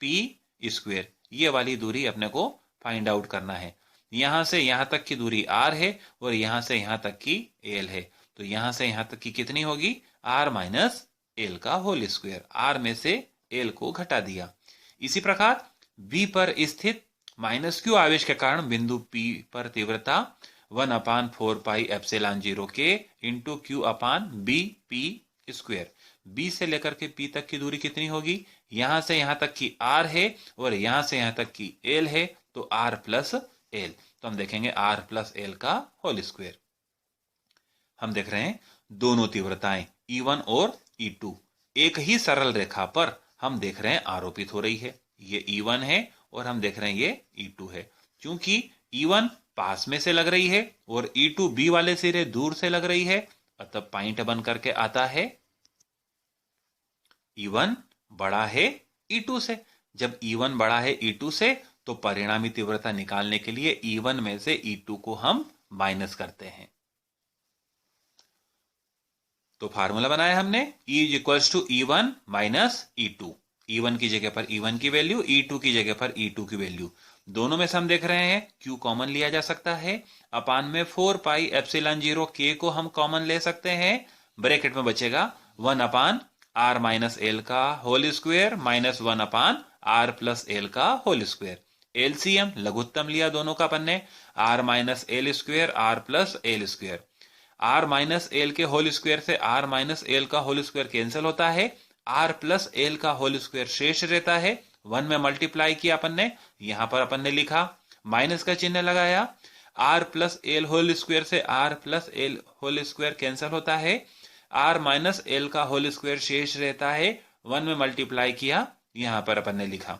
P square, ये वाली दूरी अपने को फाइंड आउट करना है। यहां से यहां तक की दूरी r है और यहां से यहां तक की l है, तो यहां से यहां तक की कितनी होगी, r माइनस एल का होल स्क्वायर। r में से l को घटा दिया। इसी प्रकार b पर स्थित माइनस q आवेश के कारण बिंदु p पर तीव्रता 1/4πε0 के इंटू Q अपान बी पी स्क्वायर। बी से लेकर के पी तक की दूरी कितनी होगी, यहां से यहां तक की r है और यहां से यहां तक की l है, तो r प्लस एल। तो हम देखेंगे r प्लस एल का होल स्क्वायर। हम देख रहे हैं दोनों तीव्रताएं E1 और E2 एक ही सरल रेखा पर हम देख रहे हैं आरोपित हो रही है। ये E1 है और हम देख रहे हैं ये E2 है। क्योंकि E1 पास में से लग रही है और E2 बी वाले सिरे दूर से लग रही है, अतः पॉइंट बन करके आता है E1 बड़ा है E2 से। जब E1 बड़ा है E2 से तो परिणामी तीव्रता निकालने के लिए E1 में से E2 को हम माइनस करते हैं। तो फार्मूला बनाया हमने E is equals to E1 minus E2। E1 की जगह पर E1 की वैल्यू, E2 की जगह पर E2 की वैल्यू। दोनों में से हम देख रहे हैं Q कॉमन लिया जा सकता है, अपान में 4πε0 K को हम कॉमन ले सकते हैं। ब्रैकेट में बचेगा 1 अपान आर माइनस एल का whole square minus 1 upon r plus l का होल स्क्वायर। एलसीएम लघुत्तम लिया दोनों का अपन ने, r minus l square r plus l square. R minus l के होल स्क्वायर से आर माइनस एल का होल स्क्वायर कैंसिल होता है, आर प्लस एल का होल स्क्वायर शेष रहता है। 1 में मल्टीप्लाई किया अपन ने, यहां पर अपन ने लिखा माइनस का चिन्ह लगाया। R plus l whole square से r plus l whole square cancel होता है, आर माइनस एल का होल स्क्वायर शेष रहता है। 1 में मल्टीप्लाई किया, यहां पर अपन ने लिखा।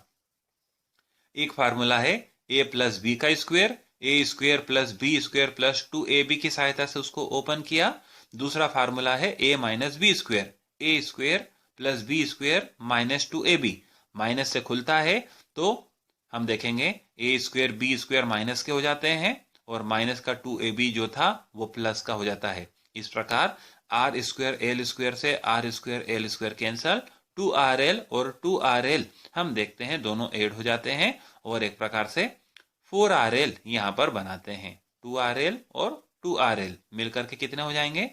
एक फार्मूला है ए प्लस बी का square, a square plus b square plus 2ab की सहायता से उसको ओपन किया। दूसरा फार्मूला है a minus b square, a square plus b square minus 2ab, minus से खुलता है तो हम देखेंगे a square b square minus के हो जाते हैं और माइनस का 2ab जो था वो प्लस का हो जाता है। इस प्रकार आर स्क्वायर एल स्क्वायर से r square l square cancel, 2rl और 2rl हम देखते हैं दोनों ऐड हो जाते हैं और एक प्रकार से 4rl यहां पर बनाते हैं। 2rl और 2rl मिलकर के कितने हो जाएंगे,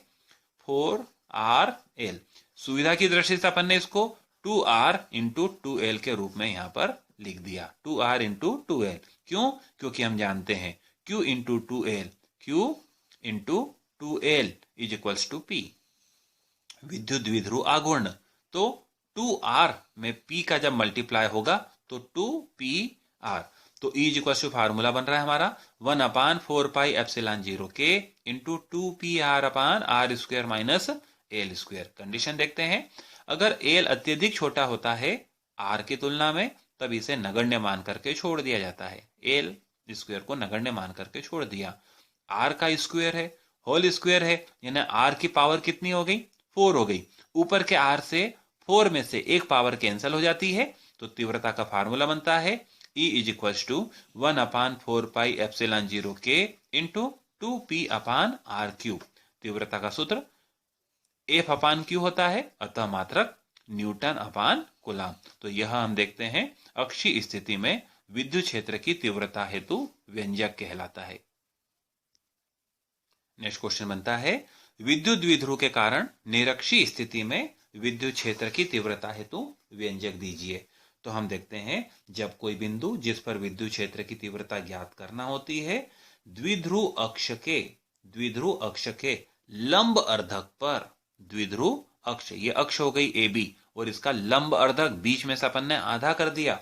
4rl। सुविधा की दृष्टि से अपन ने इसको 2r इंटू 2l के रूप में यहां पर लिख दिया, 2r इंटू 2l। क्यों, क्योंकि हम जानते हैं q into 2l, q into 2l is equals to p। विद्युत द्विध्रुव आघूर्ण, तो 2r में p का जब मल्टीप्लाई होगा तो 2pr, तो E is equal to formula बन रहा है हमारा 1/4πε0 के into 2pr upon r square minus l square. Condition देखते हैं, अगर एल अत्यधिक छोटा होता है आर की तुलना में तब इसे नगण्य मान करके छोड़ दिया जाता है। एल स्क्वायर को नगण्य मान करके छोड़ दिया। आर का स्क्वायर है, होल स्क्वायर है, यानी आर की पावर कितनी हो गई, 4 हो गई। ऊपर के आर से 4 में से एक पावर कैंसिल हो जाती है, तो तीव्रता का फार्मूला बनता है E इज इक्वल टू 1/4πε0 के into 2p upon R cube. तीव्रता का सूत्र F अपान क्यू होता है, अतः मात्रक न्यूटन अपान कूलम। तो यह हम देखते हैं अक्षीय स्थिति में विद्युत क्षेत्र की तीव्रता हेतु व्यंजक कहलाता है। नेक्स्ट क्वेश्चन बनता है, विद्युत द्विध्रुव के कारण निरक्षीय स्थिति में विद्युत क्षेत्र की तीव्रता हेतु व्यंजक दीजिए। तो हम देखते हैं, जब कोई बिंदु जिस पर विद्युत क्षेत्र की तीव्रता ज्ञात करना होती है, द्विध्रुव अक्ष के लंब अर्धक पर, द्विध्रुव अक्ष ये अक्ष हो गई ए बी और इसका लंब अर्धक बीच में से अपन ने आधा कर दिया,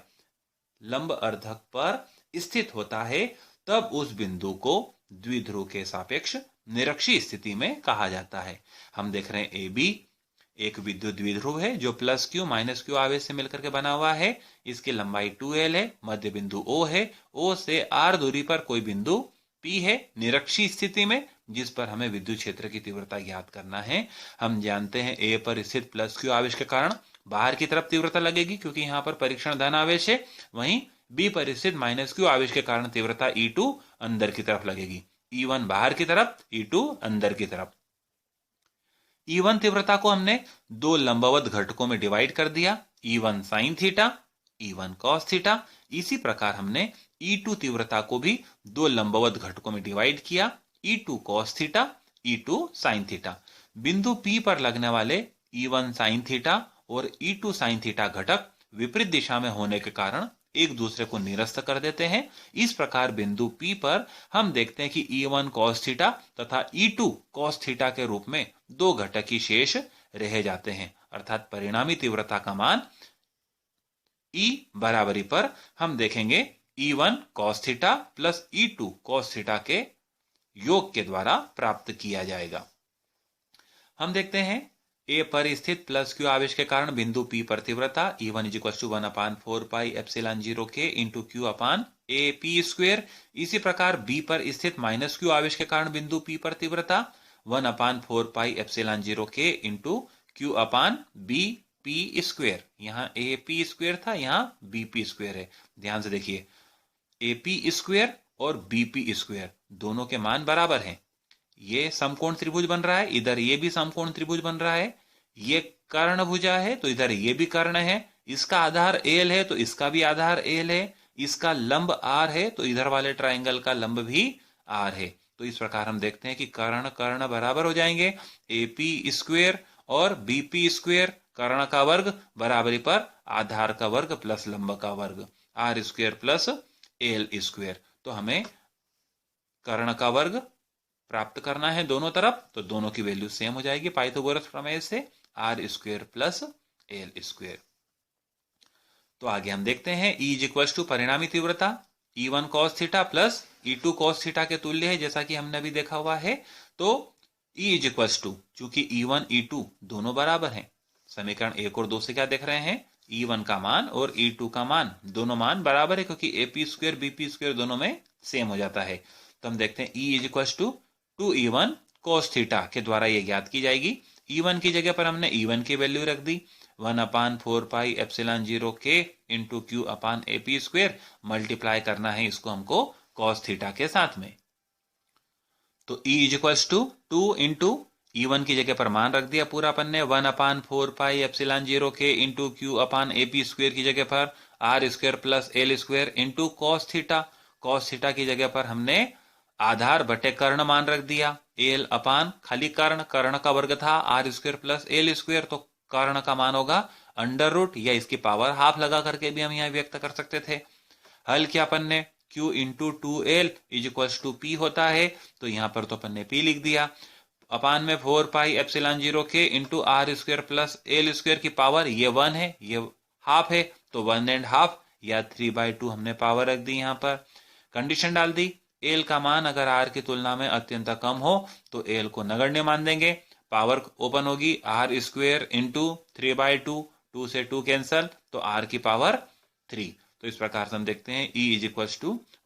लंब अर्धक पर स्थित होता है, तब उस बिंदु को द्विध्रुव के सापेक्ष निरक्षीय स्थिति में कहा जाता है। हम देख रहे हैं एक विद्युत द्विध्रुव है जो प्लस क्यू माइनस क्यू आवेश से मिलकर के बना हुआ है। इसकी लंबाई 2l है, मध्य बिंदु O है। O से r दूरी पर कोई बिंदु P है निरक्षीय स्थिति में, जिस पर हमें विद्युत क्षेत्र की तीव्रता ज्ञात करना है। हम जानते हैं A पर स्थित प्लस क्यू आवेश के कारण बाहर की तरफ तीव्रता लगेगी क्योंकि यहाँ पर परीक्षण धन आवेश है। वहीं B पर स्थित माइनस क्यू आवेश के कारण तीव्रता E2 अंदर की तरफ लगेगी। E1 बाहर की तरफ, E2 अंदर की तरफ। E1 तीव्रता को हमने दो लंबवत घटकों में डिवाइड कर दिया, E1 sine theta, E1 cos theta. इसी प्रकार हमने E2 तीव्रता को भी दो लंबवत घटकों में डिवाइड किया, E2 cos theta, E2 sine theta. बिंदु P पर लगने वाले E1 साइन थीटा और E2 साइन थीटा घटक विपरीत दिशा में होने के कारण एक दूसरे को निरस्त कर देते हैं। इस प्रकार बिंदु P पर हम देखते हैं कि E1 cos थीटा तथा E2 cos थीटा के रूप में दो घटक ही शेष रह जाते हैं, अर्थात परिणामी तीव्रता का मान E बराबरी पर हम देखेंगे E1 cos theta plus E2 cos theta के योग के द्वारा प्राप्त किया जाएगा। हम देखते हैं A पर स्थित प्लस क्यू आवेश के कारण बिंदु P पर तीव्रता E1 = 1/4πε0 K इंटू क्यू अपान AP²। इसी प्रकार B पर स्थित माइनस क्यू आवेश के कारण बिंदु P पर तीव्रता 1/4πε0 K इंटू क्यू अपान BP²। यहाँ AP² था, यहाँ BP² है। ध्यान से देखिए, AP² और BP² दोनों के मान बराबर हैं। ये समकोण त्रिभुज बन रहा है, इधर ये भी समकोण त्रिभुज बन रहा है। ये कर्ण भुजा है तो इधर ये भी कर्ण है। इसका आधार L है तो इसका भी आधार L है। इसका लंब R है तो इधर वाले ट्रायंगल का लंब भी R है। तो इस प्रकार हम देखते हैं कि कर्ण कर्ण बराबर हो जाएंगे। AP² और BP², कर्ण का वर्ग बराबरी पर आधार का वर्ग प्लस लंब का वर्ग, R² प्लस L²। तो हमें कर्ण का वर्ग प्राप्त करना है दोनों तरफ, तो दोनों की वैल्यू सेम हो जाएगी पाइथागोरस प्रमेय से, R² प्लस L²। तो आगे हम देखते हैं E = परिणामी तीव्रता E1 cos theta plus E2 cos theta के तुल्य है, जैसा कि हमने अभी देखा हुआ है। तो E = चूंकि E1 E2 दोनों बराबर हैं, समीकरण 1 और 2 से क्या देख रहे हैं, E1 का मान और E2 का मान दोनों मान बराबर है क्योंकि AP² BP² दोनों में सेम हो जाता है। तो हम देखते हैं E = 2E1 cos थीटा के द्वारा ये ज्ञात की जाएगी। E1 की जगह पर हमने E1 की वैल्यू रख दी 1/4πε0 K इंटू क्यू अपान AP²। मल्टीप्लाई करना है इसको हमको cos थीटा के साथ में। तो E = 2 इंटू E1 की जगह पर मान रख दिया पूरा अपन ने 1/4πε0 K इंटू क्यू अपान AP² की जगह पर R² plus L² into cos theta. cos theta की जगह पर हमने आधार बटे कर्ण मान रख दिया, L अपान खाली कर्ण, कर्ण का वर्ग था R² प्लस L², तो कर्ण का मान होगा √ या इसकी पावर हाफ लगा करके भी हम यहाँ व्यक्त कर सकते थे। हल किया अपन ने, Q इंटू 2L = P होता है, तो यहाँ पर तो अपन ने P लिख दिया। अपान में 4πε0 K into R² plus L² की पावर ये 1 है, ये हाफ है, तो 1½ या 3/2 हमने पावर रख दी। यहाँ पर कंडीशन डाल दी, L का मान अगर R की तुलना में अत्यंत कम हो तो L को नगण्य मान देंगे। पावर ओपन होगी, R² इंटू 3/2, 2 से 2 कैंसल, तो R की पावर 3। तो इस प्रकार से हम देखते हैं E =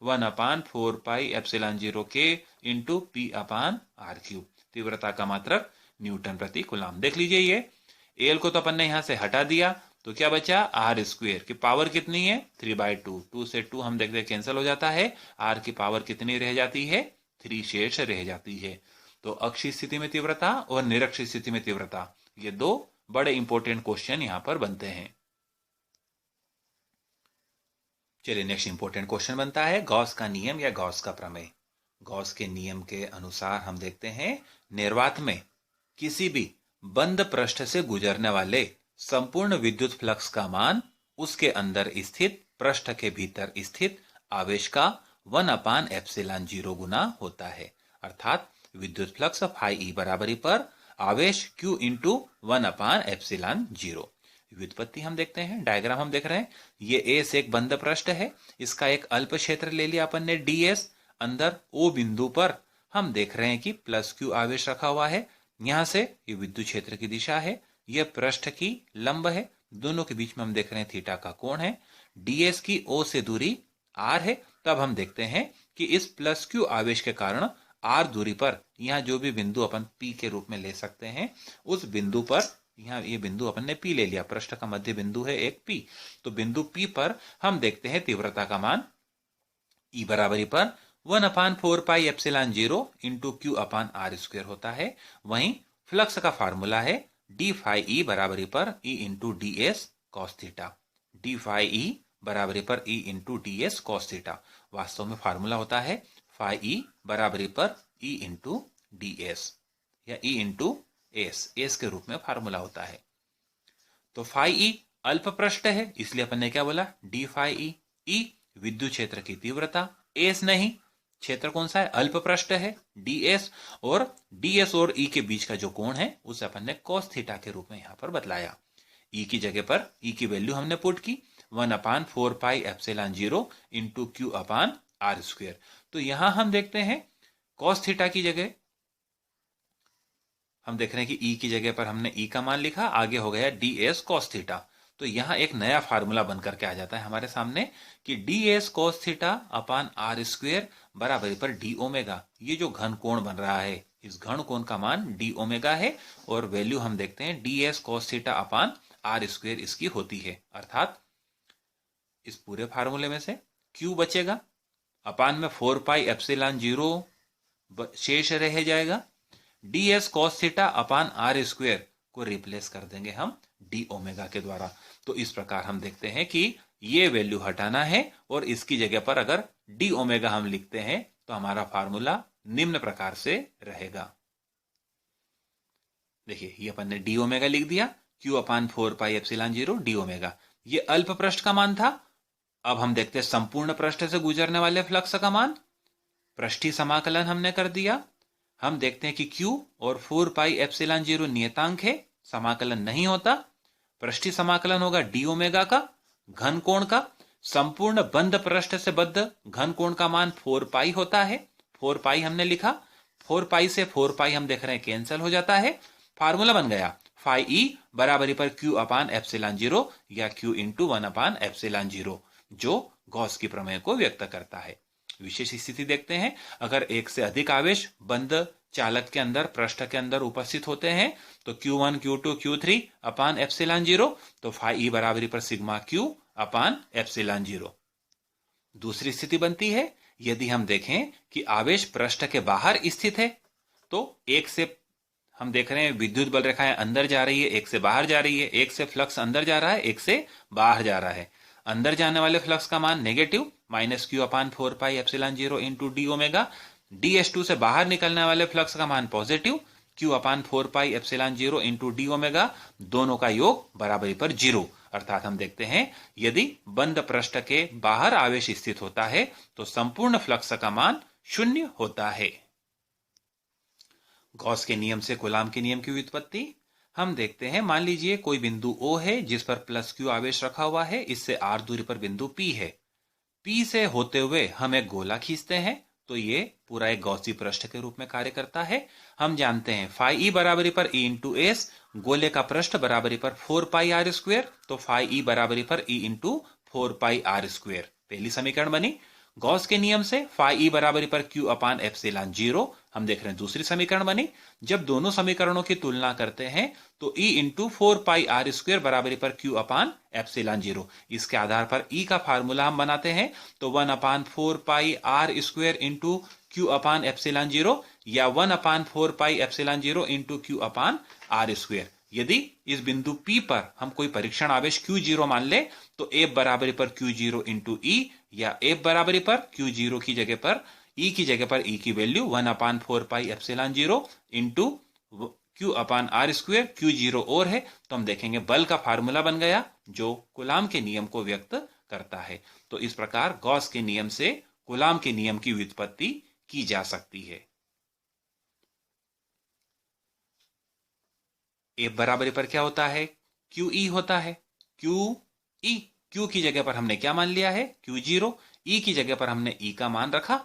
1/4πε0 K इंटू P/R³। तीव्रता का मात्रक न्यूटन प्रति कूलम। देख लीजिए, ये L को तो अपन ने यहां से हटा दिया, तो क्या बचा, R² की पावर कितनी है 3/2, 2 से 2 हम देखते कैंसिल हो जाता है, R की पावर कितनी रह जाती है 3 शेष रह जाती है। तो अक्षीय स्थिति में तीव्रता और निरक्षीय स्थिति में तीव्रता, ये दो बड़े इंपॉर्टेंट क्वेश्चन यहां पर बनते हैं। चलिए नेक्स्ट इंपॉर्टेंट क्वेश्चन बनता है गॉस का नियम या गॉस का प्रमेय। गॉस के नियम के अनुसार हम देखते हैं निर्वात में किसी भी बंद पृष्ठ से गुजरने वाले संपूर्ण विद्युत फ्लक्स का मान उसके अंदर स्थित पृष्ठ के भीतर स्थित आवेश का 1/ε0 गुना होता है। अर्थात विद्युत फ्लक्स φE बराबरी पर आवेश Q इंटू 1/ε0। व्युत्पत्ति हम देखते हैं, डायग्राम हम देख रहे हैं। ये S एक बंद पृष्ठ है, इसका एक अल्प क्षेत्र ले लिया अपन ने DS। अंदर O बिंदु पर हम देख रहे हैं कि प्लस Q आवेश रखा हुआ है। यहां से ये विद्युत क्षेत्र की दिशा है, यह पृष्ठ की लंब है, दोनों के बीच में हम देख रहे हैं थीटा का कोण है। ds की o से दूरी r है। तब हम देखते हैं कि इस प्लस q आवेश के कारण r दूरी पर यहाँ जो भी बिंदु अपन P के रूप में ले सकते हैं, उस बिंदु पर, यहाँ ये बिंदु अपन ने P ले लिया, पृष्ठ का मध्य बिंदु है एक P, तो बिंदु P पर हम देखते हैं तीव्रता का मान E बराबरी पर 1/4πε0 into q upon r square होता है। वहीं फ्लक्स का फार्मूला है डी फाई ई बराबरी पर E into d s cos theta. D phi E बराबरी पर E into d s cos theta वास्तव में फार्मूला होता है फाई ई बराबरी पर E इंटू डी एस या E इंटू एस के रूप में फार्मूला होता है। तो फाई ई अल्प पृष्ठ है, इसलिए अपन ने क्या बोला, डी फाई ई विद्युत क्षेत्र की तीव्रता, एस नहीं, क्षेत्र कौन सा है, अल्प पृष्ठ है ds, और ds और E के बीच का जो कोण है उसे अपन ने cos थीटा के रूप में यहां पर बतलाया। E की जगह पर E की वैल्यू हमने पुट की 1/4πε0 into q upon r square. तो यहां हम देखते हैं cos थीटा की जगह हम देख रहे हैं कि E की जगह पर हमने E का मान लिखा, आगे हो गया ds cos थीटा। तो यहां एक नया फार्मूला बनकर के आ जाता है हमारे सामने कि ds cos theta upon r square बराबरी पर डी ओमेगा। ये जो घन कोण बन रहा है, इस घन कोण का मान डी ओमेगा है, और वैल्यू हम देखते हैं ds cos theta upon r square इसकी होती है। अर्थात इस पूरे फार्मूले में से q बचेगा, अपान में 4πε0 शेष रह जाएगा, ds cos theta upon r square को रिप्लेस कर देंगे हम डी ओमेगा के द्वारा। तो इस प्रकार हम देखते हैं कि ये वैल्यू हटाना है और इसकी जगह पर अगर डी ओमेगा हम लिखते हैं तो हमारा फार्मूला निम्न प्रकार से रहेगा। देखिए ये अपन ने डी ओमेगा लिख दिया, q अपान 4πε0 डी ओमेगा, ये अल्प पृष्ठ का मान था। अब हम देखते हैं संपूर्ण पृष्ठ से गुजरने वाले फ्लक्स का मान, पृष्ठीय समाकलन हमने कर दिया। हम देखते हैं कि q और 4πε0 नियतांक है, समाकलन नहीं होता, पृष्ठीय समाकलन होगा डी ओमेगा का, घन कोण का, संपूर्ण बंद पृष्ठ से बद्ध घन कोण का मान 4π होता है, 4π हमने लिखा, 4π से 4π हम देख रहे हैं कैंसिल हो जाता है। फार्मूला बन गया फाई ई बराबरी पर q अपान एप्सिलॉन 0 या q इंटू 1/ε0, जो गॉस की प्रमेय को व्यक्त करता है। विशेष स्थिति देखते हैं, अगर एक से अधिक आवेश बंद चालक के अंदर, पृष्ठ के अंदर उपस्थित होते हैं तो Q1, Q2, Q3 अपान एप्सिलॉन 0, तो फाई ई बराबरी पर सिग्मा Q अपान एप्सिलॉन 0। दूसरी स्थिति बनती है, यदि हम देखें कि आवेश पृष्ठ के बाहर स्थित है, तो एक से हम देख रहे हैं विद्युत बल रेखाएं अंदर जा रही है, एक से बाहर जा रही है, एक से फ्लक्स अंदर जा रहा है, एक से बाहर जा रहा है। अंदर जाने वाले फ्लक्स का मान नेगेटिव -q अपान 4πε0 इंटू डी ओमेगा, ds2 से बाहर निकलने वाले फ्लक्स का मान पॉजिटिव q अपान 4πε0 इंटू डी ओमेगा, दोनों का योग बराबरी पर 0। अर्थात हम देखते हैं यदि बंद पृष्ठ के बाहर आवेश स्थित होता है तो संपूर्ण फ्लक्स का मान 0 होता है। गॉस के नियम से कूलाम के नियम की व्युत्पत्ति हम देखते हैं। मान लीजिए कोई बिंदु O है जिस पर +q आवेश रखा हुआ है, इससे r दूरी पर बिंदु P है। P से होते हुए हम एक गोला खींचते हैं तो ये पूरा एक गॉसी पृष्ठ के रूप में कार्य करता है। हम जानते हैं फाई ई बराबरी पर E इंटू एस, गोले का पृष्ठ बराबरी पर 4πr स्क्वेयर, तो फाई ई बराबरी पर E इंटू 4πr स्क्वेयर पहली समीकरण बनी। गॉस के नियम से फाई ई बराबरी पर q अपान एप्सिलॉन 0 हम देख रहे हैं दूसरी समीकरण बनी। जब दोनों समीकरणों की तुलना करते हैं तो E इंटू 4πr स्क्वेयर बराबरी पर q अपान एप्सिलॉन 0, इसके आधार पर E का फार्मूला हम बनाते हैं तो 1/4πr स्क्वेयर इंटू q अपान एप्सिलॉन 0 या 1/4πε0 इंटू q अपान r स्क्वेयर। यदि इस बिंदु P पर हम कोई परीक्षण आवेश Q0 मान ले तो F बराबरी पर Q0 इंटू E, या F बराबरी पर Q0 की जगह पर E की जगह पर E की value 1/4πε0 into q upon r square, Q0 और है तो हम देखेंगे बल का फार्मूला बन गया जो कूलाम के नियम को व्यक्त करता है। तो इस प्रकार गॉस के नियम से कूलाम के नियम की व्युत्पत्ति की जा सकती है। F बराबरी पर क्या होता है, QE होता है। QE, Q की जगह पर हमने क्या मान लिया है, Q0, E की जगह पर हमने E का मान रखा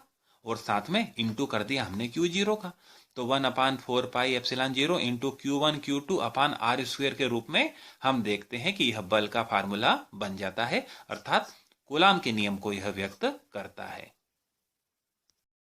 और साथ में इंटू कर दिया हमने Q0 का, तो 1/4πε0 इंटू Q1 Q2 अपान R स्क्वायर के रूप में हम देखते हैं कि यह बल का फार्मूला बन जाता है, अर्थात कूलाम के नियम को यह व्यक्त करता है।